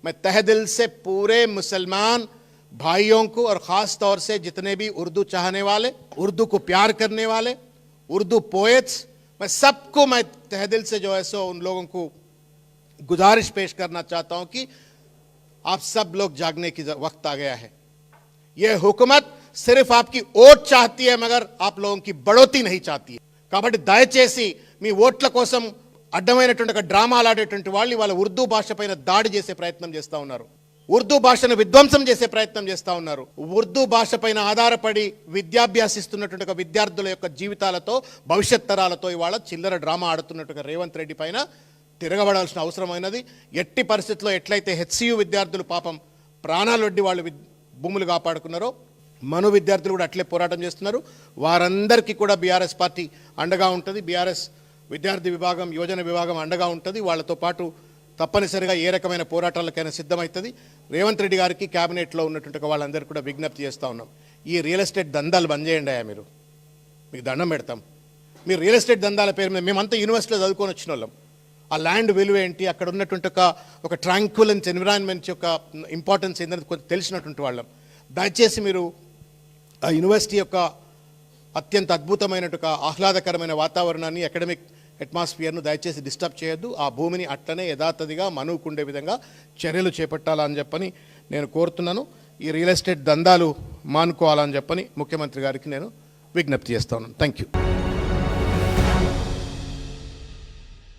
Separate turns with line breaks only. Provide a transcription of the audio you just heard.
मैं तहे दिल से पूरे मुसलमान भाइयों को और ख़ास तौर से जितने भी उर्दू चाहने वाले, उर्दू को प्यार करने वाले, उर्दू पोएट्स, मैं सबको मैं तहे दिल से जो है सो उन लोगों को गुजारिश पेश करना चाहता हूं कि आप सब लोग जागने की वक्त आ गया है। यह हुकूमत सिर्फ आपकी ఓట్ चाहती है, मगर आप लोगों की बढ़ोती नहीं चाहती है। కాబట్టి దయచేసి మీ ఓట్ల కోసం అడ్డమైనటువంటి ఒక డ్రామాలు ఆడేటువంటి వాళ్ళు వాళ్ళ ఉర్దూ భాష పైన దాడి చేసే ప్రయత్నం చేస్తూ ఉన్నారు, ఉర్దూ భాషను విధ్వంసం చేసే ప్రయత్నం చేస్తూ ఉన్నారు। ఉర్దూ భాష పైన ఆధారపడి విద్యాభ్యాసిస్తున్నటువంటి ఒక విద్యార్థుల యొక్క జీవితాలతో భవిష్యత్ తరాలతో ఇవాళ చిల్లర డ్రామా ఆడుతున్నట్టుగా రేవంత్ రెడ్డి పైన తిరగబడాల్సిన అవసరమైనది। ఎట్టి పరిస్థితుల్లో ఎట్లయితే హెచ్సియు విద్యార్థులు పాపం ప్రాణాలు వడ్డి వాళ్ళు భూములు కాపాడుకున్నారో మను విద్యార్థులు కూడా అట్లే పోరాటం చేస్తున్నారు। వారందరికీ కూడా బీఆర్ఎస్ పార్టీ అండగా ఉంటుంది, బీఆర్ఎస్ విద్యార్థి విభాగం యోజన విభాగం అండగా ఉంటుంది। వాళ్ళతో పాటు తప్పనిసరిగా ఏ రకమైన పోరాటాలకైనా సిద్ధమవుతుంది। రేవంత్ రెడ్డి గారికి క్యాబినెట్లో ఉన్నటువంటి వాళ్ళందరికీ కూడా విజ్ఞప్తి చేస్తూ ఉన్నాం, ఈ రియల్ ఎస్టేట్ దందాలు బంద్ చేయండి అయ్యా, మీరు మీకు దండం పెడతాం। మీరు రియల్ ఎస్టేట్ దందాల పేరు మీద మేమంతా యూనివర్సిటీలో చదువుకొని వచ్చిన వాళ్ళం, ఆ ల్యాండ్ విలువ ఏంటి, అక్కడ ఉన్నటువంటి ఒక ట్రాంక్విలెన్స్ ఎన్విరాన్మెంట్ యొక్క ఇంపార్టెన్స్ ఏంటనేది కొంచెం తెలిసినటువంటి వాళ్ళం। దయచేసి మీరు ఆ యూనివర్సిటీ యొక్క అత్యంత అద్భుతమైనటువంటి ఆహ్లాదకరమైన వాతావరణాన్ని, అకాడమిక్ అట్మాస్ఫియర్ను దయచేసి డిస్టర్బ్ చేయొద్దు। ఆ భూమిని అట్లనే యథాతథిగా మనుకుండే విధంగా చర్యలు చేపట్టాలని చెప్పని నేను కోరుతున్నాను। ఈ రియల్ ఎస్టేట్ దందాలు మానుకోవాలని చెప్పని ముఖ్యమంత్రి గారికి నేను విజ్ఞప్తి చేస్తా ఉన్నాను। Thank you.